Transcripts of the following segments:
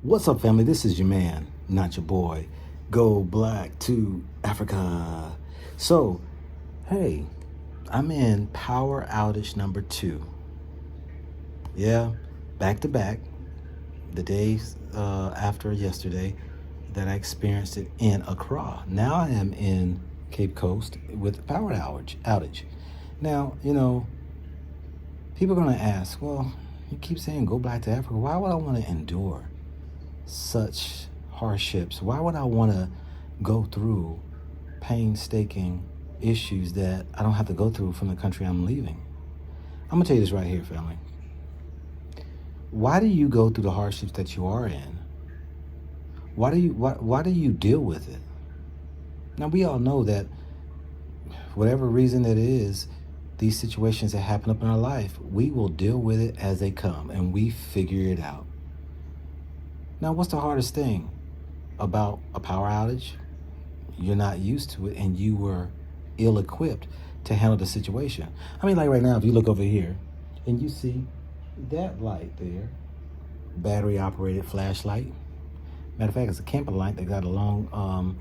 What's up, family? This is your man, not your boy. Go black to Africa. So, hey, I'm in power outage number 2. Yeah, back to back. The days after yesterday that I experienced it in Accra. Now I am in Cape Coast with power outage. Now, people are going to ask, well, you keep saying go back to Africa. Why would I want to endure such hardships? Why would I want to go through painstaking issues that I don't have to go through from the country I'm leaving? I'm going to tell you this right here, family. Why do you go through the hardships that you are in? Why do you deal with it? Now, we all know that whatever reason it is, these situations that happen up in our life, we will deal with it as they come and we figure it out. Now, what's the hardest thing about a power outage? You're not used to it and you were ill-equipped to handle the situation. I mean, like right now, if you look over here and you see that light there, battery-operated flashlight. Matter of fact, it's a camper light that got a long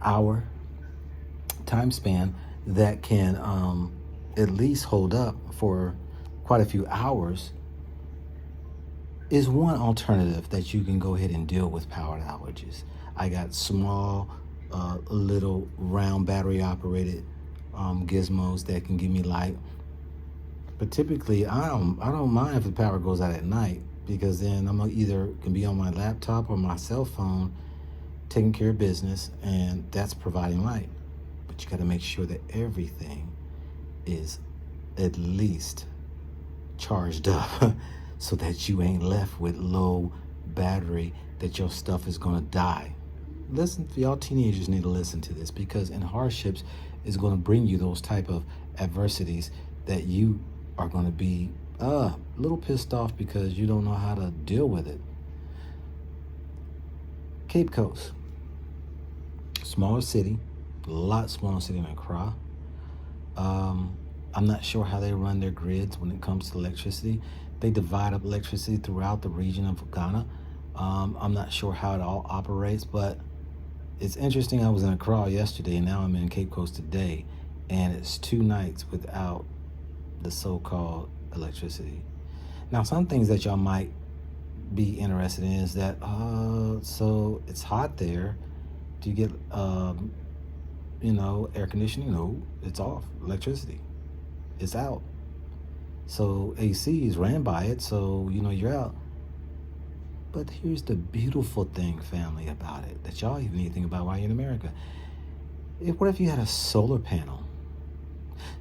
hour time span that can at least hold up for quite a few hours. Is one alternative that you can go ahead and deal with power outages. I got small, little round battery-operated gizmos that can give me light. But typically, I don't mind if the power goes out at night, because then I'm either can be on my laptop or my cell phone taking care of business, and that's providing light. But you got to make sure that everything is at least charged up so that you ain't left with low battery, that your stuff is going to die. Listen, y'all teenagers need to listen to this, because in hardships is going to bring you those type of adversities that you are going to be a little pissed off because you don't know how to deal with it. Cape Coast, smaller city, a lot smaller city than Accra. I'm not sure how they run their grids when it comes to electricity. They divide up electricity throughout the region of Ghana. I'm not sure how it all operates, but it's interesting. I was in Accra yesterday and now I'm in Cape Coast today, and it's 2 nights without the so-called electricity. Now, some things that y'all might be interested in is that, so it's hot there. Do you get, air conditioning? No, it's off. Electricity, it's out. So AC is ran by it, so, you're out. But here's the beautiful thing, family, about it, that y'all even need to think about while you're in America. What if you had a solar panel?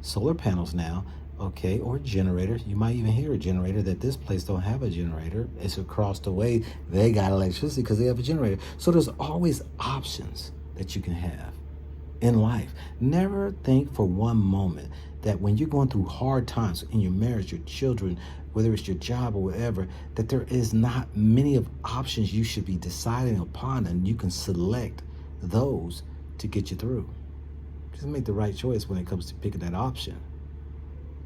Solar panels now, okay, or generator. You might even hear a generator, that this place don't have a generator. It's across the way. They got electricity because they have a generator. So there's always options that you can have in life. Never think for one moment that when you're going through hard times in your marriage, your children, whether it's your job or whatever, that there is not many of options you should be deciding upon, and you can select those to get you through. Just make the right choice when it comes to picking that option.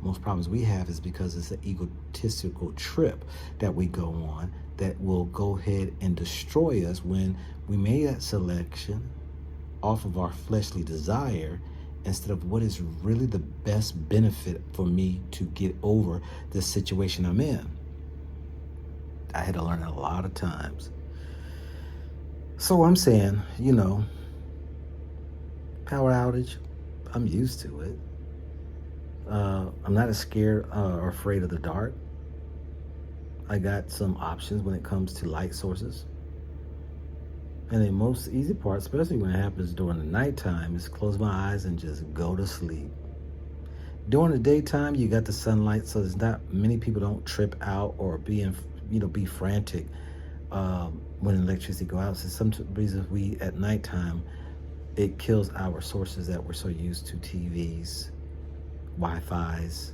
Most problems we have is because it's an egotistical trip that we go on that will go ahead and destroy us when we made that selection off of our fleshly desire instead of what is really the best benefit for me to get over the situation I'm in. I had to learn it a lot of times. So I'm saying, power outage, I'm used to it. I'm not as scared or afraid of the dark. I got some options when it comes to light sources. And the most easy part, especially when it happens during the nighttime, is close my eyes and just go to sleep. During the daytime, you got the sunlight, so there's not many people don't trip out or be frantic when electricity go out. So some reasons we at nighttime, it kills our sources that we're so used to: TVs, Wi-Fi's,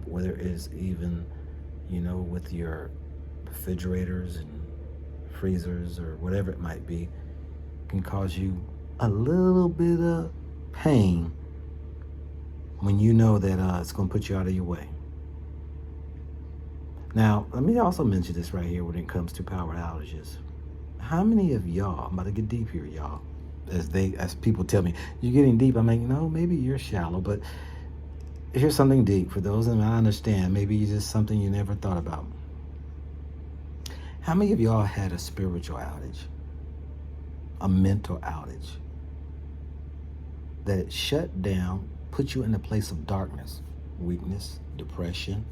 whether it's even, with your refrigerators and freezers or whatever it might be, can cause you a little bit of pain when you know that it's going to put you out of your way. Now, let me also mention this right here when it comes to power outages. How many of y'all, I'm about to get deep here, y'all, as people tell me, you're getting deep. I'm like, no, maybe you're shallow, but here's something deep for those, and I understand, maybe it's just something you never thought about. How many of y'all had a spiritual outage, a mental outage, that it shut down, put you in a place of darkness, weakness, depression?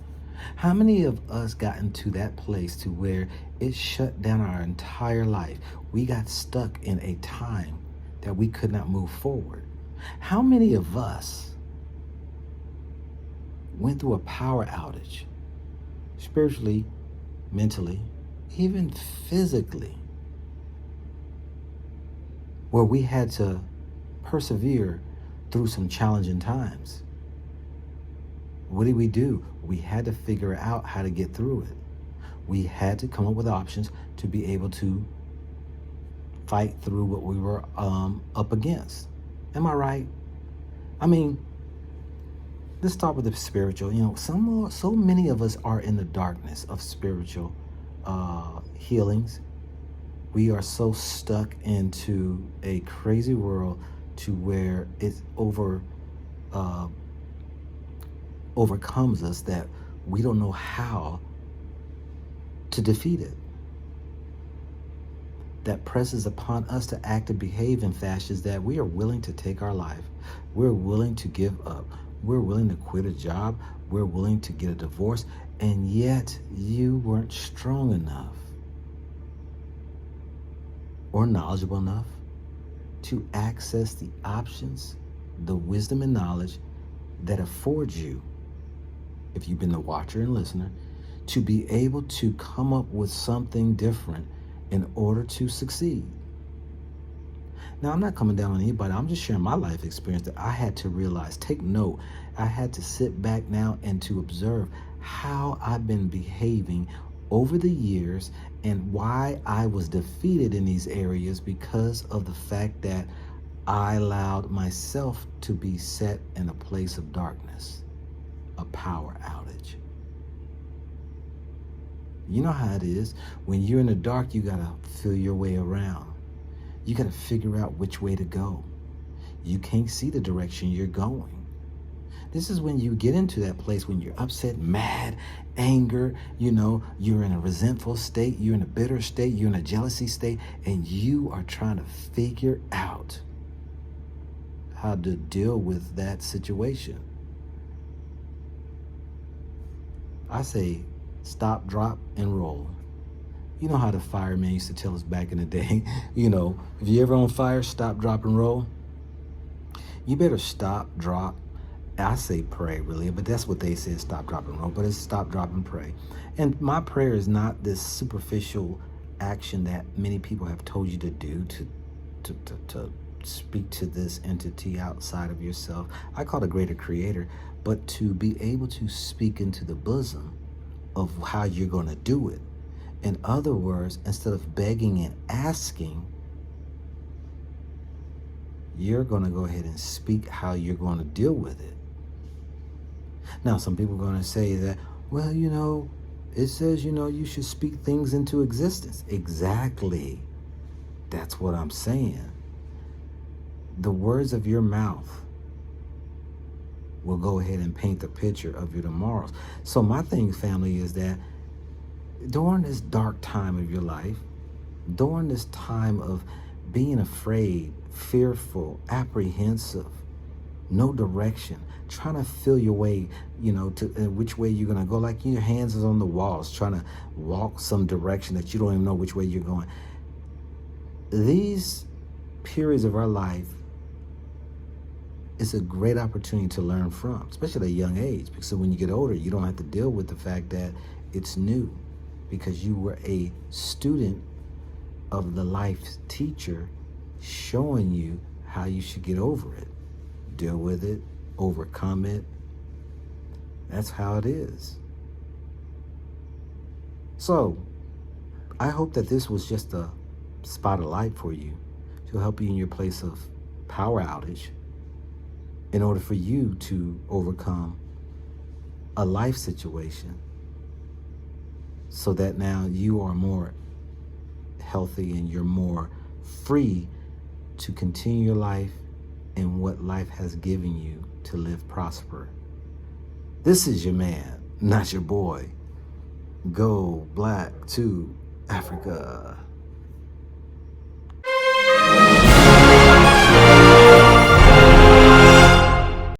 How many of us got into that place to where it shut down our entire life? We got stuck in a time that we could not move forward. How many of us went through a power outage, spiritually, mentally, even physically, where we had to persevere through some challenging times? What did we do? We had to figure out how to get through it. We had to come up with options to be able to fight through what we were up against. Am I right? I mean, let's start with the spiritual. So many of us are in the darkness of spiritual healings. We are so stuck into a crazy world to where it's overcomes us that we don't know how to defeat it. That presses upon us to act and behave in fashions that we are willing to take our life. We're willing to give up. We're willing to quit a job. We're willing to get a divorce. And yet you weren't strong enough or knowledgeable enough to access the options, the wisdom and knowledge that affords you, if you've been the watcher and listener, to be able to come up with something different in order to succeed. Now, I'm not coming down on anybody. I'm just sharing my life experience that I had to realize, take note. I had to sit back now and to observe how I've been behaving over the years and why I was defeated in these areas because of the fact that I allowed myself to be set in a place of darkness, a power outage. You know how it is. When you're in the dark, you gotta feel your way around. You gotta figure out which way to go. You can't see the direction you're going. This is when you get into that place when you're upset, mad, anger, you're in a resentful state, you're in a bitter state, you're in a jealousy state, and you are trying to figure out how to deal with that situation. I say, stop, drop, and roll. You know how the firemen used to tell us back in the day, if you're ever on fire, stop, drop, and roll. You better stop, drop. I say pray, really, but that's what they said, stop, drop, and roll. But it's stop, drop, and pray. And my prayer is not this superficial action that many people have told you to do to speak to this entity outside of yourself. I call it a greater creator, but to be able to speak into the bosom of how you're going to do it. In other words, instead of begging and asking, you're going to go ahead and speak how you're going to deal with it. Now, some people are going to say that, well, it says, you should speak things into existence. Exactly. That's what I'm saying. The words of your mouth will go ahead and paint the picture of your tomorrows. So my thing, family, is that during this dark time of your life, during this time of being afraid, fearful, apprehensive, no direction, trying to feel your way, to which way you're going to go, like your hands is on the walls, trying to walk some direction that you don't even know which way you're going. These periods of our life is a great opportunity to learn from, especially at a young age, because when you get older, you don't have to deal with the fact that it's new, because you were a student of the life teacher showing you how you should get over it, deal with it, overcome it. That's how it is. So I hope that this was just a spot of light for you to help you in your place of power outage in order for you to overcome a life situation so that now you are more healthy and you're more free to continue your life and what life has given you to live prosper. This is your man, not your boy. Go black to Africa.